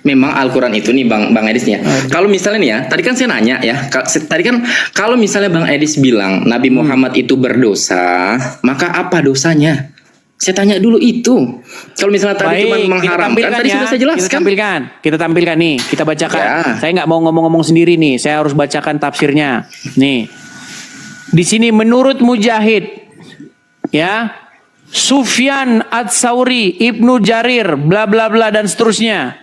memang Al-Quran itu nih Bang Edis nih ya. Kalau misalnya nih ya, tadi kan saya nanya ya, tadi kan kalau misalnya Bang Edis bilang Nabi Muhammad itu berdosa, maka apa dosanya? Saya tanya dulu itu. Kalau misalnya tadi cuma mengharamkan, tadi ya, sudah saya jelaskan. Kita tampilkan nih, kita bacakan. Ya. Saya nggak mau ngomong-ngomong sendiri nih, saya harus bacakan tafsirnya. Nih, di sini menurut Mujahid, ya, Sufyan Ats-Tsauri, Ibnu Jarir, bla bla bla dan seterusnya.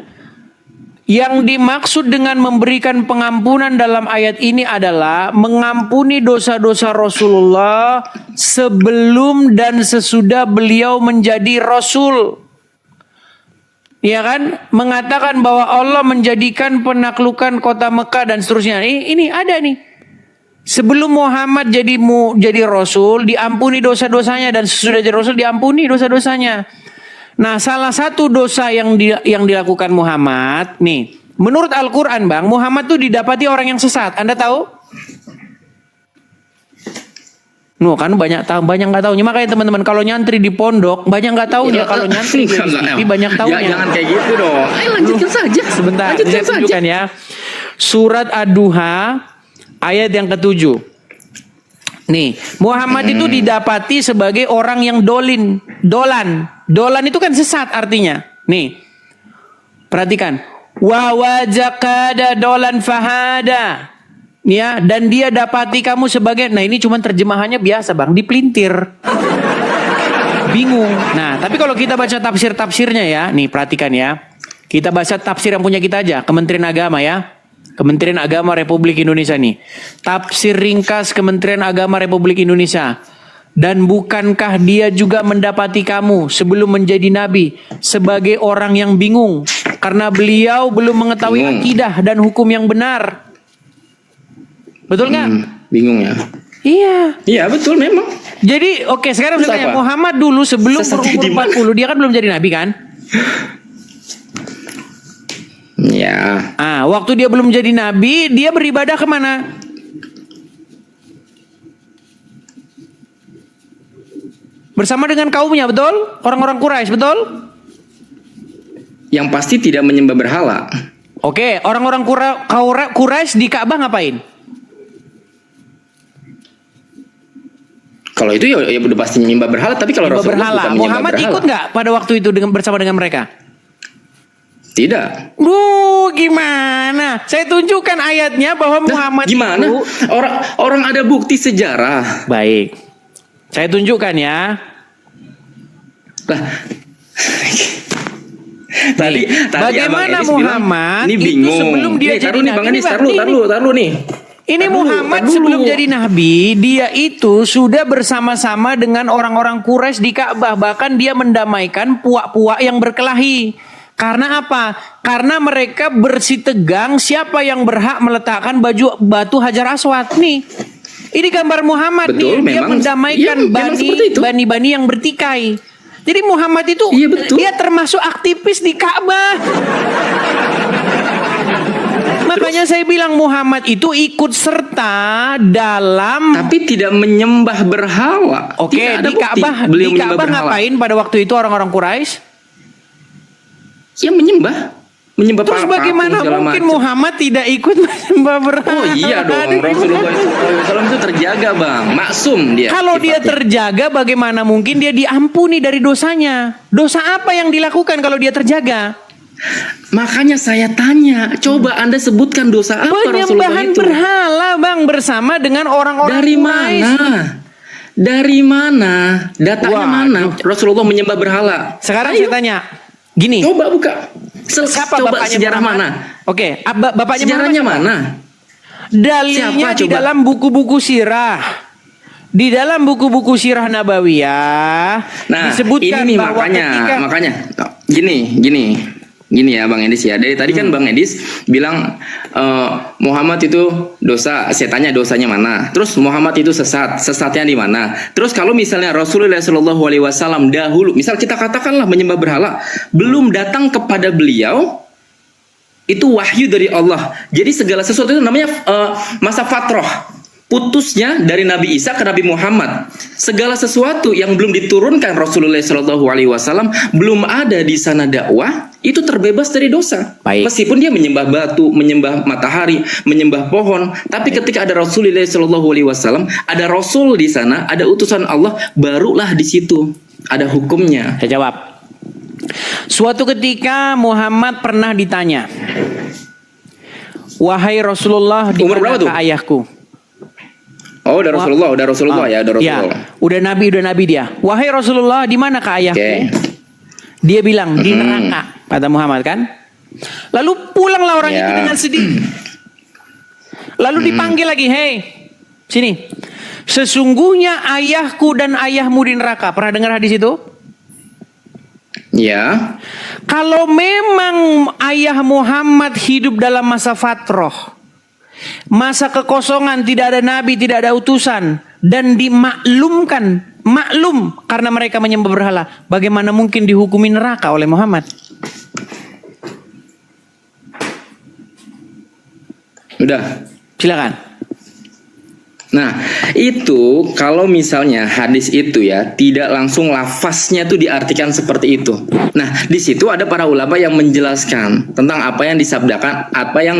Yang dimaksud dengan memberikan pengampunan dalam ayat ini adalah mengampuni dosa-dosa Rasulullah sebelum dan sesudah beliau menjadi Rasul. Ya kan? Mengatakan bahwa Allah menjadikan penaklukan kota Mekah dan seterusnya. Ini ada nih. Sebelum Muhammad jadi Rasul, diampuni dosa-dosanya, dan sesudah jadi Rasul diampuni dosa-dosanya. Nah, salah satu dosa yang dilakukan Muhammad, nih, menurut Al-Quran, Bang, Muhammad tuh didapati orang yang sesat. Anda tahu? Kan banyak nggak tahunya. Makanya teman-teman kalau nyantri di pondok banyak nggak tahunya. Kalau nyantri di TV banyak tahunya. Jangan kayak gitu dong. Ayo lanjutkan saja. Sebentar, saya tunjukkan ya. Surat Ad-Duha ayat yang ke-7. Nih, Muhammad itu didapati sebagai orang yang dolan. Dolan itu kan sesat artinya. Nih, perhatikan. Wa wajaka dolan fahada. Ya, dan dia dapati kamu sebagai, nah ini cuma terjemahannya biasa Bang, dipelintir. Bingung. Nah, tapi kalau kita baca tafsir-tafsirnya ya, nih perhatikan ya. Kita baca tafsir yang punya kita aja, Kementerian Agama ya. Kementerian Agama Republik Indonesia nih. Tafsir ringkas Kementerian Agama Republik Indonesia. Dan bukankah dia juga mendapati kamu sebelum menjadi nabi sebagai orang yang bingung karena beliau belum mengetahui akidah dan hukum yang benar. Betul nggak? Bingung ya. Iya. Iya betul memang. Jadi oke, sekarang saya tanya, Muhammad dulu sebelum berumur 40 dia kan belum jadi nabi kan? Ya. Waktu dia belum jadi nabi, dia beribadah kemana? Bersama dengan kaumnya, betul? Orang-orang Quraisy, betul? Yang pasti tidak menyembah berhala. Oke, orang-orang Quraisy di Ka'bah ngapain? Kalau itu ya udah pasti menyembah berhala, tapi kalau Rasulullah bukan menyembah Muhammad berhala. Ikut nggak pada waktu itu bersama dengan mereka? Tidak. Gimana? Saya tunjukkan ayatnya bahwa Muhammad gimana? itu Orang ada bukti sejarah. Baik. Saya tunjukkan ya. Lah. Tadi bagaimana Muhammad bilang, ini bingung. Itu sebelum dia jadi nabi. Taruh nih. Ini Muhammad sebelum jadi nabi, dia itu sudah bersama-sama dengan orang-orang Quraisy di Ka'bah, bahkan dia mendamaikan puak-puak yang berkelahi. Karena apa? Karena mereka bersitegang siapa yang berhak meletakkan batu Hajar Aswad nih. Ini gambar Muhammad. Betul, nih, dia mendamaikan bani yang bertikai. Jadi Muhammad itu dia termasuk aktivis di Ka'bah. Makanya saya bilang Muhammad itu ikut serta dalam, tapi tidak menyembah berhala. Oke, di Ka'bah ngapain pada waktu itu orang-orang Quraisy? Ya menyembah. Terus bagaimana mungkin Muhammad tidak ikut menyembah berhala? Oh iya dong, Rasulullah SAW itu terjaga Bang, maksum dia. Kalau dia terjaga, bagaimana mungkin dia diampuni dari dosanya? Dosa apa yang dilakukan kalau dia terjaga? Makanya saya tanya, coba Anda sebutkan dosa apa Rasulullah itu? Penyembahan berhala Bang, bersama dengan orang-orang Quraisy. Dari mana? Datanya mana? Rasulullah menyembah berhala. Sekarang saya tanya, gini. Coba buka. Siapa coba bapaknya sejarah Muhammad? mana? Oke, bapaknya sejarahnya mana? Dalilnya di dalam buku-buku sirah. Di dalam buku-buku sirah Nabawiyah disebutkan ini nih bahwa makanya gini ya Bang Edis ya. Dari tadi kan Bang Edis bilang Muhammad itu dosa, saya tanya dosanya mana? Terus Muhammad itu sesatnya di mana? Terus kalau misalnya Rasulullah SAW dahulu, misal kita katakanlah menyembah berhala, belum datang kepada beliau, itu wahyu dari Allah. Jadi segala sesuatu itu namanya masa fatrah. putusnya dari Nabi Isa ke Nabi Muhammad. Segala sesuatu yang belum diturunkan Rasulullah Shallallahu Alaihi Wasallam, belum ada di sana dakwah, itu terbebas dari dosa. Baik. Meskipun dia menyembah batu, menyembah matahari, menyembah pohon, tapi ketika ada Rasulullah Shallallahu Alaihi Wasallam, ada Rasul di sana, ada utusan Allah, barulah di situ ada hukumnya. Saya jawab. Suatu ketika Muhammad pernah ditanya, wahai Rasulullah, di Umur berapa tuh? manakah ayahku? Oh, udah Rasulullah ya, udah Rasulullah. Ya, udah nabi dia. Wahai Rasulullah, di manakah ayahku? Oke. Dia bilang di neraka, kata Muhammad kan. Lalu pulanglah orang Ya. itu dengan sedih. Lalu dipanggil lagi, hei, sini. Sesungguhnya ayahku dan ayahmu di neraka. Pernah dengar hadis itu? Ya. Kalau memang ayah Muhammad hidup dalam masa fatroh, masa kekosongan, tidak ada nabi, tidak ada utusan, dan dimaklumkan, maklum karena mereka menyembah berhala, bagaimana mungkin dihukumi neraka oleh Muhammad? Udah. Silakan. Nah, itu kalau misalnya hadis itu ya tidak langsung lafaznya tuh diartikan seperti itu. Nah, di situ ada para ulama yang menjelaskan tentang apa yang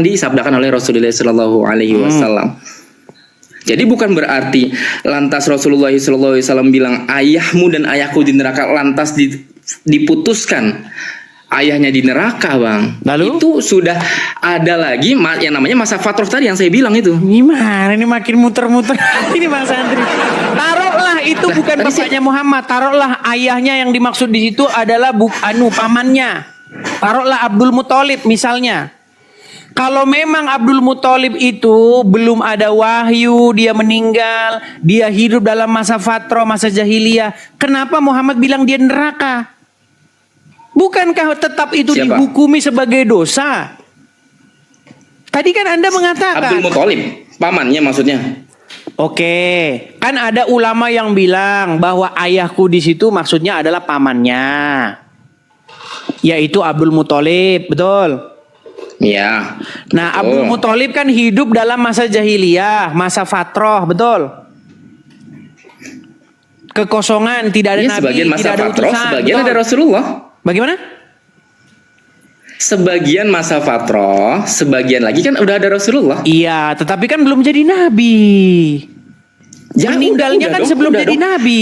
disabdakan oleh Rasulullah Shallallahu Alaihi Wasallam. Jadi bukan berarti lantas Rasulullah SAW bilang ayahmu dan ayahku di neraka lantas diputuskan ayahnya di neraka, Bang. Lalu? Itu sudah ada lagi yang namanya masa fatroh tadi yang saya bilang itu. Gimana ini makin muter-muter ini Bang Santri. Taruhlah itu bukan tadi bapaknya Muhammad, taruhlah ayahnya yang dimaksud di situ adalah pamannya. Taruhlah Abdul Muthalib misalnya. Kalau memang Abdul Muthalib itu belum ada wahyu, dia meninggal, dia hidup dalam masa fatroh, masa jahiliyah, kenapa Muhammad bilang dia neraka? Bukankah tetap itu Siapa? dihukumi sebagai dosa? Tadi kan Anda mengatakan Abdul Muthalib, pamannya maksudnya. Oke, kan ada ulama yang bilang bahwa ayahku di situ maksudnya adalah pamannya, yaitu Abdul Muthalib, betul? Ya. Nah, Abdul Muthalib kan hidup dalam masa jahiliyah, masa fatroh, betul? Kekosongan, tidak ada Iya, nabi, sebagian masa tidak ada fatroh, utusan. sebagian betul? ada Rasulullah. Bagaimana? Sebagian masa fatroh, sebagian lagi kan udah ada Rasulullah. Iya, tetapi kan belum jadi nabi. Ya, Meninggalnya kan dong, sebelum udah jadi dong. nabi.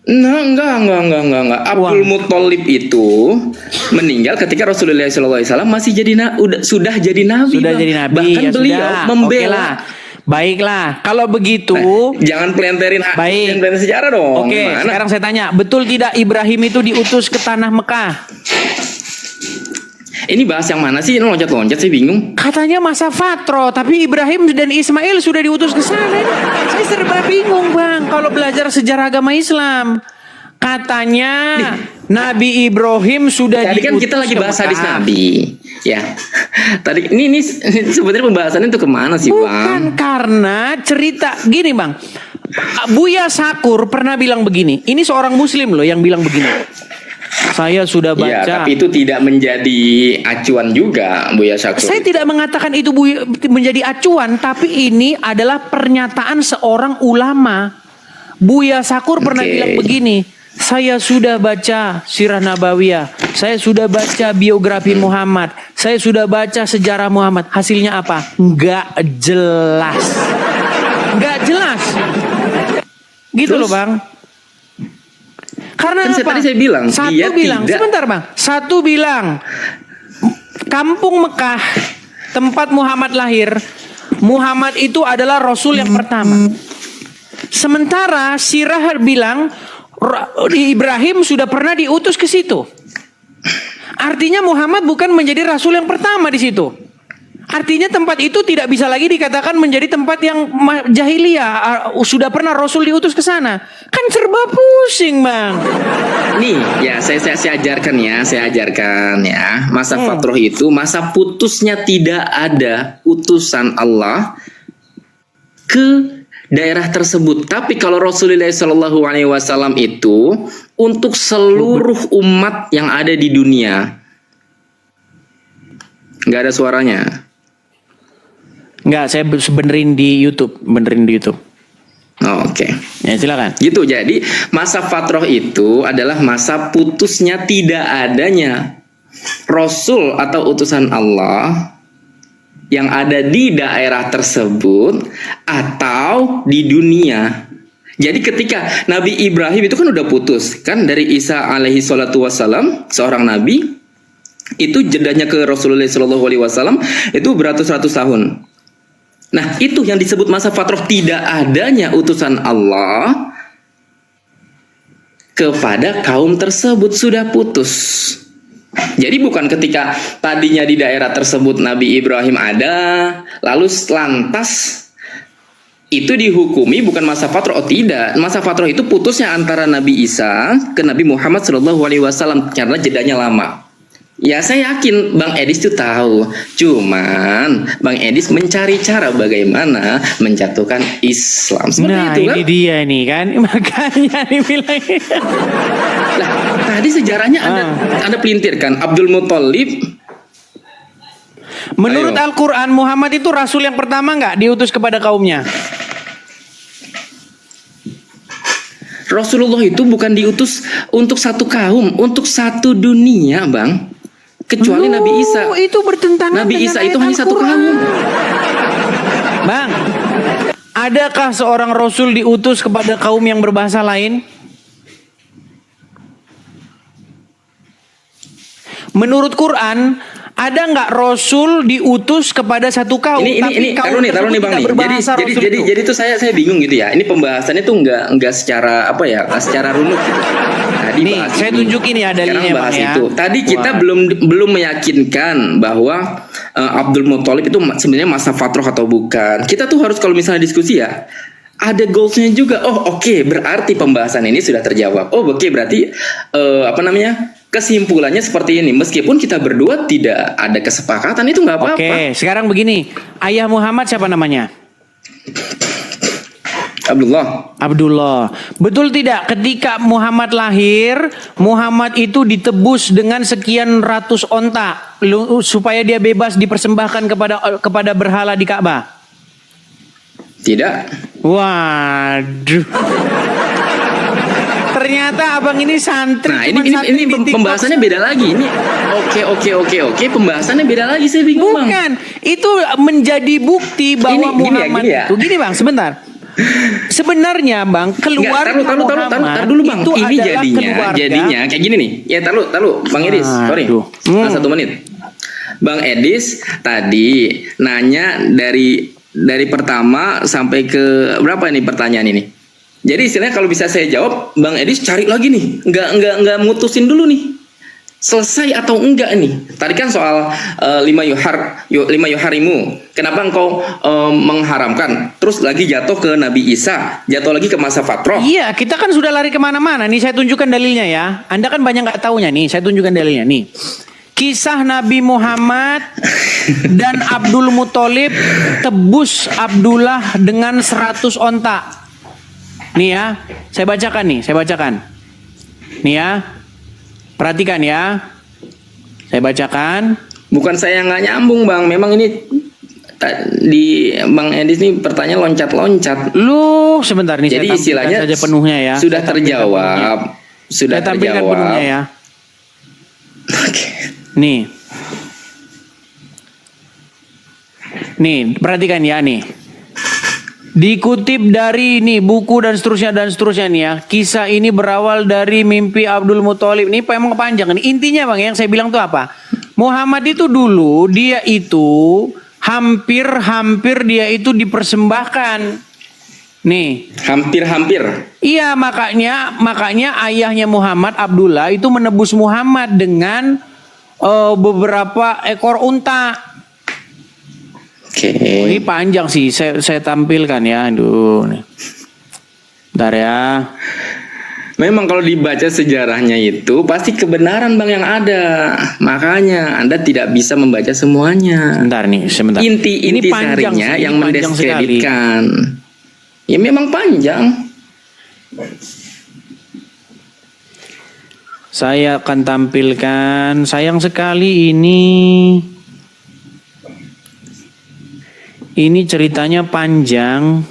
Enggak. Abdul Wah. Muthalib itu meninggal ketika Rasulullah SAW masih sudah jadi nabi. Sudah Bang. jadi nabi. Bahkan ya beliau sudah. membela. Oke lah. Baiklah, kalau begitu. Jangan pelenterin Baik. sejarah dong. Oke, Gimana? sekarang saya tanya, betul tidak Ibrahim itu diutus ke tanah Mekah? Ini bahas yang mana sih? Ini loncat-loncat, saya bingung. Katanya masa fatro, tapi Ibrahim dan Ismail sudah diutus ke sana. Saya serba bingung, Bang, kalau belajar sejarah agama Islam. Katanya Nabi Ibrahim sudah Tadi kan diutus kita lagi ke bahas hadis Mekah. Nabi, ya. Tadi ini sebenarnya pembahasannya itu kemana sih, Bang? Bukan, karena cerita gini, Bang. Buya Sakur pernah bilang begini. Ini seorang Muslim loh yang bilang begini. Saya sudah Ya, baca. tapi itu tidak menjadi acuan juga, Buya Syakur. Saya tidak mengatakan itu menjadi acuan, tapi ini adalah pernyataan seorang ulama. Buya Sakur pernah Oke. bilang begini, saya sudah baca sirah nabawiyah, saya sudah baca biografi Muhammad, saya sudah baca sejarah Muhammad. Hasilnya apa? Nggak jelas. Nggak jelas. Gitu Terus? loh, Bang. Karena Kan apa? tadi saya bilang, Satu dia bilang, tidak- sebentar Bang. Satu bilang, kampung Mekah, tempat Muhammad lahir, Muhammad itu adalah Rasul yang pertama. Sementara Sirah bilang, Ibrahim sudah pernah diutus ke situ. Artinya Muhammad bukan menjadi Rasul yang pertama di situ. Artinya tempat itu tidak bisa lagi dikatakan menjadi tempat yang jahiliyah. Sudah pernah Rasul diutus ke sana. Kan serba pusing, Bang. Nih, ya saya ajarkan ya. Masa fatroh itu masa putusnya tidak ada utusan Allah ke daerah tersebut. Tapi kalau Rasulullah Shallallahu Alaihi Wasallam itu untuk seluruh umat yang ada di dunia, nggak ada suaranya. Enggak, saya benerin di YouTube. Oh, oke. Ya, silakan. Gitu, jadi masa fatroh itu adalah masa putusnya tidak adanya Rasul atau utusan Allah yang ada di daerah tersebut atau di dunia. Jadi ketika Nabi Ibrahim itu kan udah putus kan dari Isa alaihi salatu wassalam, seorang nabi, itu jedanya ke Rasulullah sallallahu alaihi wasallam itu beratus-ratus tahun. Nah, itu yang disebut masa fatroh, tidak adanya utusan Allah kepada kaum tersebut, sudah putus. Jadi bukan ketika tadinya di daerah tersebut Nabi Ibrahim ada, lalu lantas itu dihukumi bukan masa fatroh. Oh tidak, masa fatroh itu putusnya antara Nabi Isa ke Nabi Muhammad SAW karena jedanya lama. Ya saya yakin Bang Edis itu tahu, cuman Bang Edis mencari cara bagaimana menjatuhkan Islam. Seperti Nah itu kan? ini dia nih kan, makanya dibilang. Lah, tadi sejarahnya ada pelintir kan, Abdul Muthalib. Menurut Ayo. Al-Quran, Muhammad itu rasul yang pertama nggak diutus kepada kaumnya? Rasulullah itu bukan diutus untuk satu kaum, untuk satu dunia, Bang. Kecuali Nabi Isa. Itu bertentangan Nabi dengan Isa itu ayat hanya satu Al-Quran. kaum. Bang, adakah seorang rasul diutus kepada kaum yang berbahasa lain? Menurut Quran, ada nggak rasul diutus kepada satu kaum? Ini kaum taruh nih Bang nih. Jadi tuh saya bingung gitu ya. Ini pembahasannya tuh nggak secara apa ya? Nggak secara runut gitu. Tadi Nih, bahas saya ini. tunjukin ya dalilnya, Sekarang bahas Bang, ya. itu. Tadi kita belum meyakinkan bahwa Abdul Muthalib itu sebenarnya masa fatroh atau bukan. Kita tuh harus kalau misalnya diskusi ya, ada goalsnya juga. Oh oke, berarti pembahasan ini sudah terjawab. Oh oke, berarti kesimpulannya seperti ini. Meskipun kita berdua tidak ada kesepakatan, itu nggak apa-apa. Oke, sekarang begini. Ayah Muhammad siapa namanya? Abdullah. Betul tidak? Ketika Muhammad lahir, Muhammad itu ditebus dengan sekian ratus onta supaya dia bebas dipersembahkan kepada berhala di Ka'bah. Tidak. Waduh. Ternyata abang ini santri. Nah, ini pembahasannya beda lagi. Ini oke. Pembahasannya beda lagi, saya bingung, Bang. Bukan, itu menjadi bukti bahwa Muhammad itu. Gini Bang, sebentar. Sebenarnya Bang, keluarga Tar dulu Bang. itu Ini adalah jadinya kayak gini nih. Ya, taruh Bang Edis. Sorry. 1 menit. Bang Edis tadi nanya dari pertama sampai ke berapa ini pertanyaan ini? Jadi istilahnya kalau bisa saya jawab, Bang Edis cari lagi nih, nggak mutusin dulu nih, selesai atau enggak nih. Tadi kan soal lima yuharimu, kenapa engkau mengharamkan? Terus lagi jatuh ke Nabi Isa, jatuh lagi ke masa fatroh. Iya, kita kan sudah lari kemana-mana. Nih saya tunjukkan dalilnya ya. Anda kan banyak nggak taunya nih. Saya tunjukkan dalilnya nih. Kisah Nabi Muhammad dan Abdul Muthalib tebus Abdullah dengan 100 onta. Nih ya, saya bacakan. Nih ya, perhatikan ya. Saya bacakan. Bukan saya yang nggak nyambung Bang, memang ini di Bang Edis nih pertanyaan loncat-loncat. Lu sebentar nih. Jadi saya istilahnya saja penuhnya ya. Sudah terjawab. Sudah saya tampilkan terjawab. penuhnya ya. Oke. Nih, perhatikan ya nih. Dikutip dari nih buku dan seterusnya nih ya. Kisah ini berawal dari mimpi Abdul Muthalib. Ini emang panjang nih. Intinya Bang yang saya bilang tuh apa? Muhammad itu dulu dia itu hampir dia itu dipersembahkan. Nih. Hampir. Iya, makanya ayahnya Muhammad, Abdullah itu menebus Muhammad dengan beberapa ekor unta. Oke. Ini panjang sih, saya tampilkan ya. Aduh. Bentar ya. Memang kalau dibaca sejarahnya itu pasti kebenaran Bang yang ada. Makanya Anda tidak bisa membaca semuanya. Sebentar. Inti sarinya yang mendiskreditkan. Ya memang panjang. Saya akan tampilkan. Sayang sekali ini Ini ceritanya panjang.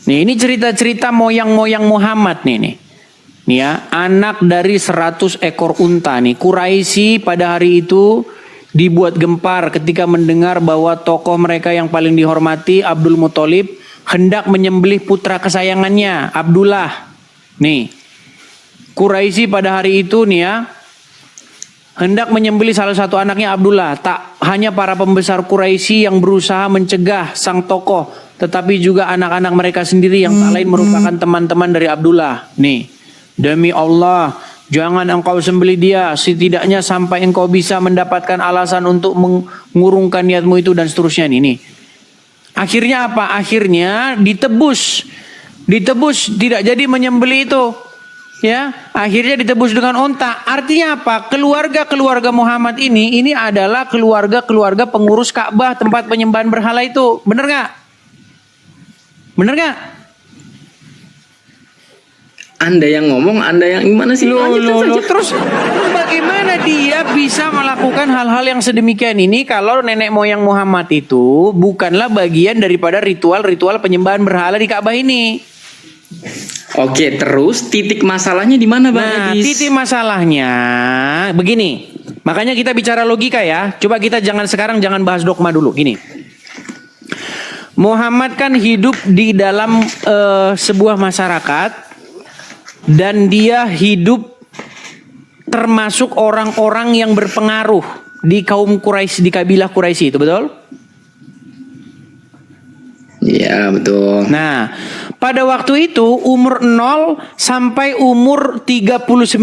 Nih, ini cerita-cerita moyang-moyang Muhammad nih. Nih ya, anak dari 100 ekor unta nih. Quraisy pada hari itu dibuat gempar ketika mendengar bahwa tokoh mereka yang paling dihormati, Abdul Muthalib, hendak menyembelih putra kesayangannya, Abdullah. Nih, Quraisy pada hari itu nih ya, hendak menyembelih salah satu anaknya Abdullah. Tak hanya para pembesar Quraisy yang berusaha mencegah sang tokoh, tetapi juga anak-anak mereka sendiri yang tak lain merupakan teman-teman dari Abdullah. Nih, demi Allah, jangan engkau sembelih dia, setidaknya sampai engkau bisa mendapatkan alasan untuk mengurungkan niatmu itu dan seterusnya nih. Akhirnya apa? Akhirnya ditebus, tidak jadi menyembelih itu. Ya, akhirnya ditebus dengan unta. Artinya apa? Keluarga Muhammad ini adalah keluarga pengurus Ka'bah, tempat penyembahan berhala itu. Bener nggak? Bener nggak? Anda yang ngomong, Anda yang gimana sih? Lanjutkan saja. Terus bagaimana dia bisa melakukan hal-hal yang sedemikian ini kalau nenek moyang Muhammad itu bukanlah bagian daripada ritual-ritual penyembahan berhala di Ka'bah ini? Oke, terus titik masalahnya di mana, Bang Edis? Titik masalahnya begini. Makanya kita bicara logika ya. Coba kita jangan bahas dogma dulu. Gini. Muhammad kan hidup di dalam sebuah masyarakat dan dia hidup termasuk orang-orang yang berpengaruh di kaum Quraisy, di kabilah Quraisy, itu betul? Iya, betul. Nah, pada waktu itu umur 0 sampai umur 39,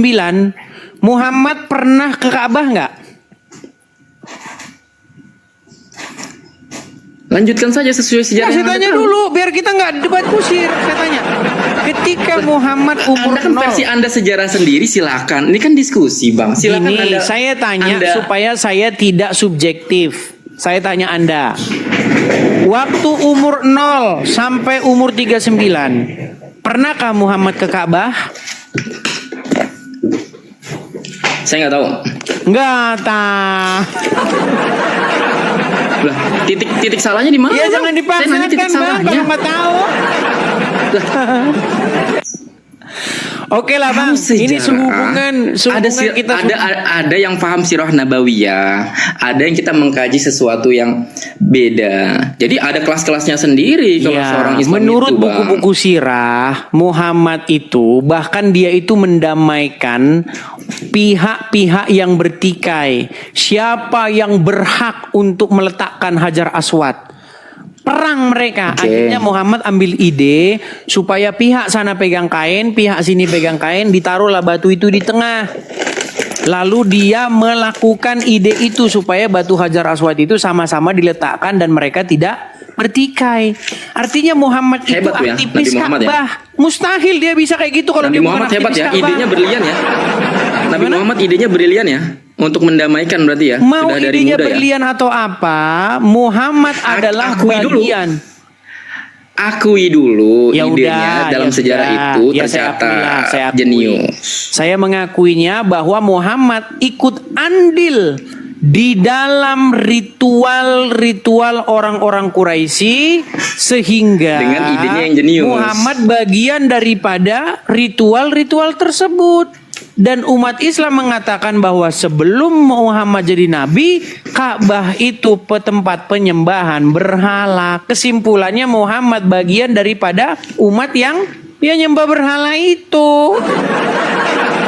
Muhammad pernah ke Ka'bah nggak? Lanjutkan saja sesuai sejarah. Saya tanya dulu, biar kita nggak debat kusir. Saya tanya, ketika Muhammad umur Anda kan 0, versi Anda sejarah sendiri, silakan. Ini kan diskusi, Bang. Silakan ini Anda. saya tanya supaya saya tidak subjektif. Saya tanya Anda, waktu umur 0 sampai umur 39, pernahkah Muhammad ke Ka'bah? Saya nggak tahu. Nggak tahu. Lah, titik salahnya di mana? Ya Bang? jangan Saya nanya dipaksakan, titik Bang, salahnya. kalau nggak tahu. Oke lah, Bang. Ini sehubungan kita ada yang paham sirah nabawiyah, ada yang kita mengkaji sesuatu yang beda. Jadi ada kelas-kelasnya sendiri kalau seorang Islam menurut itu, Bang. buku-buku sirah, Muhammad itu bahkan dia itu mendamaikan pihak-pihak yang bertikai. Siapa yang berhak untuk meletakkan Hajar Aswad? Perang mereka. Akhirnya Muhammad ambil ide supaya pihak sana pegang kain, pihak sini pegang kain, ditaruhlah batu itu di tengah. Lalu dia melakukan ide itu supaya batu Hajar Aswad itu sama-sama diletakkan dan mereka tidak bertikai. Artinya Muhammad hebat itu ya, aktivis Nabi Muhammad Ka'bah. Mustahil dia bisa kayak gitu kalau Nabi dia Muhammad bukan hebat aktivis ya, Ka'bah. idenya brilian ya. Nabi Muhammad idenya brilian ya untuk mendamaikan berarti ya. Mau sudah dari idenya muda berlian atau apa, Muhammad adalah bagian. Akui dulu Ya idenya udah, dalam ya sejarah sudah. itu Ya, tercatat saya akui. jenius. Saya mengakuinya bahwa Muhammad ikut andil di dalam ritual-ritual orang-orang Quraisy sehingga Dengan idenya yang jenius. Muhammad bagian daripada ritual-ritual tersebut. Dan umat Islam mengatakan bahwa sebelum Muhammad jadi nabi, Ka'bah itu tempat penyembahan berhala. Kesimpulannya Muhammad bagian daripada umat yang dia nyembah berhala itu.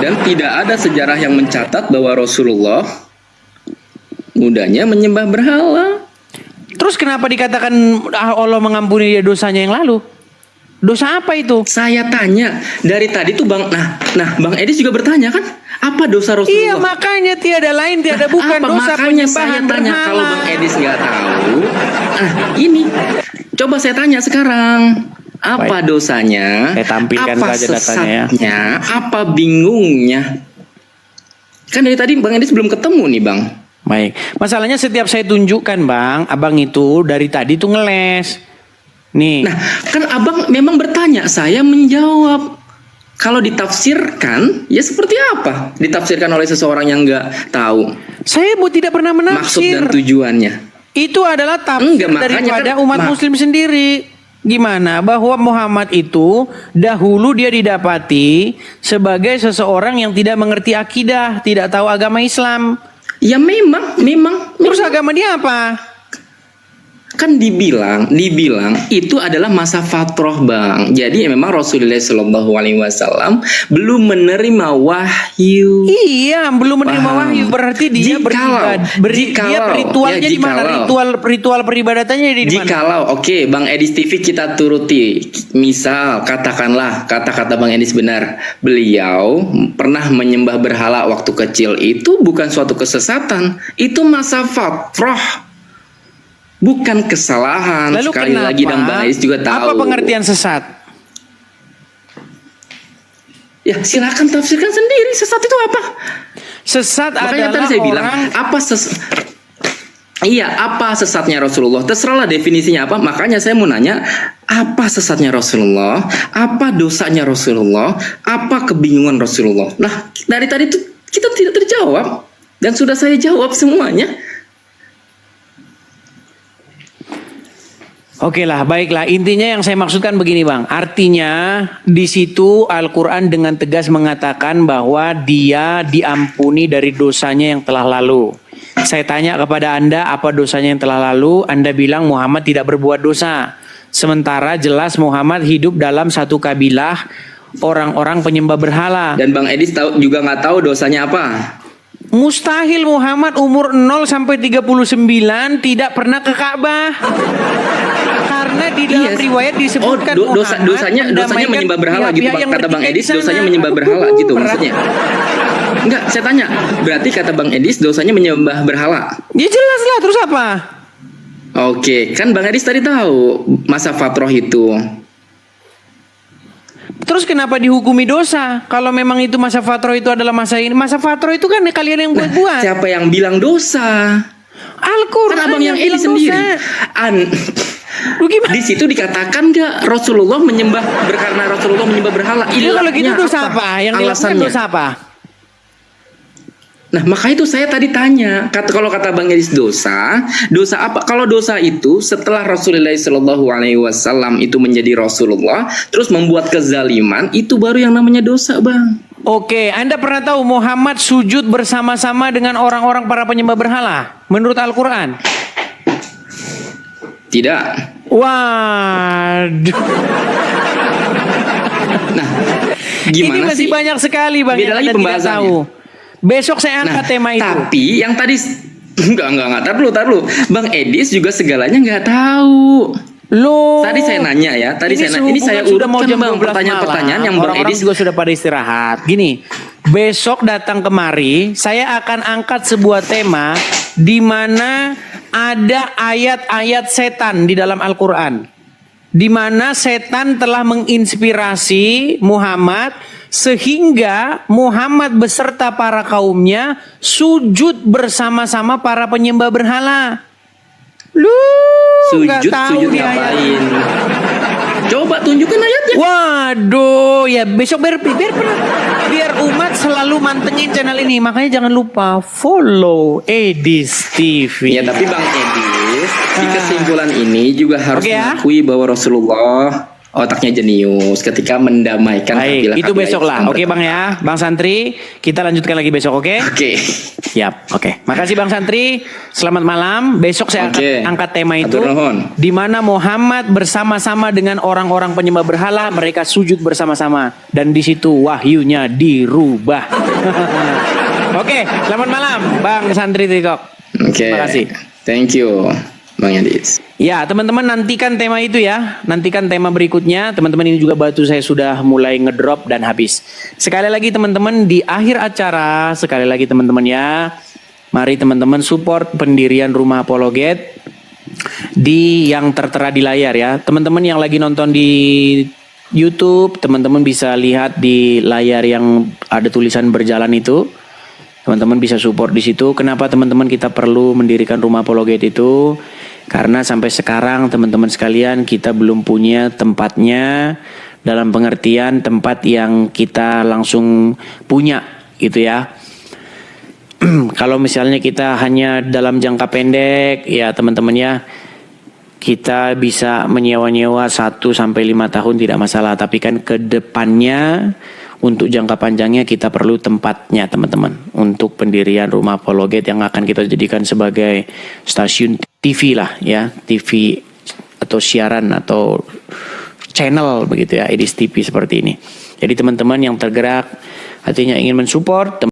Dan tidak ada sejarah yang mencatat bahwa Rasulullah mudanya menyembah berhala. Terus kenapa dikatakan Allah mengampuni dia dosanya yang lalu? Dosa apa itu? Saya tanya dari tadi tuh Bang. Nah Bang Edis juga bertanya kan, apa dosa Rasulullah? Iya, makanya tiada lain tiada bukan dosa makanya saya penyembahan tanya berhala. kalau Bang Edis nggak tahu. Ini coba saya tanya sekarang. Apa dosanya? Saya tampilkan apa saja datanya ya. sesatnya? Apa bingungnya? Kan dari tadi Bang Edis belum ketemu nih Bang. Baik, masalahnya setiap saya tunjukkan Bang, abang itu dari tadi tuh ngeles. Nih. Nah, kan abang memang bertanya, saya menjawab. Kalau ditafsirkan, ya seperti apa? Ditafsirkan oleh seseorang yang nggak tahu Saya tidak pernah maksud menafsir. dan tujuannya. Itu adalah tafsir Enggak, makanya daripada kan- umat muslim sendiri. Gimana? Bahwa Muhammad itu dahulu dia didapati sebagai seseorang yang tidak mengerti akidah, tidak tahu agama Islam. Ya memang. Terus agama dia apa? Kan dibilang itu adalah masa fatrah, Bang. Jadi memang Rasulullah Shallallahu Alaihi Wasallam belum menerima wahyu. Iya, belum menerima Paham. wahyu, berarti dia Jikalau- dia ritualnya di mana? Ritual peribadatannya di mana? Jikalau, oke, Bang Edis TV kita turuti. Misal, katakanlah kata-kata Bang Edis benar. Beliau pernah menyembah berhala waktu kecil. Itu bukan suatu kesesatan. Itu masa fatrah. Bukan kesalahan. Lalu Sekali kenapa? lagi dan Bang Edis juga tahu. Apa pengertian sesat? Ya, silakan tafsirkan sendiri. Sesat itu apa? Sesat Makanya adalah tadi saya bilang, apa sesatnya Rasulullah? Terserahlah definisinya apa. Makanya saya mau nanya, apa sesatnya Rasulullah? Apa dosanya Rasulullah? Apa kebingungan Rasulullah? Nah, dari tadi itu kita tidak terjawab. Dan sudah saya jawab semuanya. Oke lah, baiklah. Intinya yang saya maksudkan begini, Bang. Artinya di situ Al-Quran dengan tegas mengatakan bahwa dia diampuni dari dosanya yang telah lalu. Saya tanya kepada Anda, apa dosanya yang telah lalu? Anda bilang Muhammad tidak berbuat dosa. Sementara jelas Muhammad hidup dalam satu kabilah orang-orang penyembah berhala. Dan Bang Edis juga nggak tahu dosanya apa. Mustahil Muhammad umur 0 sampai 39 tidak pernah ke Ka'bah. Karena di dalam Iya. riwayat disebutkan dosanya menyembah berhala gitu, Bang. Kata Bang Edis dosanya menyembah berhala gitu maksudnya. Enggak, saya tanya. Berarti kata Bang Edis dosanya menyembah berhala. Ya jelas lah, terus apa? Oke, kan Bang Edis tadi tahu masa fatrah itu. Terus kenapa dihukumi dosa? Kalau memang itu masa fatrah itu adalah masa ini. Masa fatrah itu kan kalian yang buat-buat. Siapa yang bilang dosa? Al-Quran Kan abang yang bilang Edis sendiri. dosa. Lu gimana? Di situ dikatakan nggak Rasulullah karena Rasulullah menyembah berhala? Ya, kalau gitu Ilahnya dosa apa? Yang dilakukan alasannya? dosa apa? Nah, maka itu saya tadi tanya, kalau kata Bang Edis dosa apa? Kalau dosa itu setelah Rasulullah Shallallahu Alaihi Wasallam itu menjadi Rasulullah, terus membuat kezaliman, itu baru yang namanya dosa, Bang. Oke, Anda pernah tahu Muhammad sujud bersama-sama dengan orang-orang para penyembah berhala menurut Al-Quran? Tidak. Waduh. Nah, gimana Ini masih sih? banyak sekali, Bang, Beda yang lagi Anda tidak pembahasannya. tahu. Besok saya angkat tema itu. Tapi yang tadi enggak, tar dulu. Bang Edis juga segalanya nggak tahu. Loh. Tadi saya nanya ya, ini saya sudah mau urutkan jam Bang 12 pertanyaan-pertanyaan yang Bang Orang-orang Edis juga sudah pada istirahat. Gini, besok datang kemari, saya akan angkat sebuah tema di mana ada ayat-ayat setan di dalam Al-Quran. Di mana setan telah menginspirasi Muhammad sehingga Muhammad beserta para kaumnya sujud bersama-sama para penyembah berhala. Lu nggak tahu sujud di ayat. ngapain? Coba tunjukkan ayatnya. Waduh, ya besok biar umat selalu mantengin channel ini. Makanya jangan lupa follow Edis TV. Ya tapi Bang Edis di kesimpulan ini juga harus Oke ya. mengakui bahwa Rasulullah otaknya jenius ketika mendamaikan Baik, itu besok lah. Islam Oke Bang ya, Bang Santri, kita lanjutkan lagi besok, oke? Oke. Siap, oke. Makasih Bang Santri. Selamat malam. Besok saya Oke. akan angkat tema itu, Hatur nuhun. di mana Muhammad bersama-sama dengan orang-orang penyembah berhala, mereka sujud bersama-sama, dan di situ wahyunya dirubah. Oke, selamat malam, Bang Santri Tiktok. Oke. Terima kasih. Thank you, Bang Edis. Ya, teman-teman nantikan tema itu ya. Nantikan tema berikutnya. Teman-teman ini juga batu saya sudah mulai ngedrop dan habis. Sekali lagi teman-teman di akhir acara, sekali lagi teman-teman ya. Mari teman-teman support pendirian Rumah Apologet di yang tertera di layar ya. Teman-teman yang lagi nonton di YouTube, teman-teman bisa lihat di layar yang ada tulisan berjalan itu. Teman-teman bisa support di situ. Kenapa teman-teman kita perlu mendirikan Rumah Apologet itu? Karena sampai sekarang teman-teman sekalian kita belum punya tempatnya dalam pengertian tempat yang kita langsung punya gitu ya. Kalau misalnya kita hanya dalam jangka pendek ya teman-teman ya, kita bisa menyewa-nyewa 1 sampai 5 tahun tidak masalah, tapi kan ke depannya untuk jangka panjangnya kita perlu tempatnya teman-teman, untuk pendirian rumah apologet yang akan kita jadikan sebagai stasiun TV lah ya, TV atau siaran atau channel begitu ya, Edis TV seperti ini. Jadi teman-teman yang tergerak artinya ingin mensupport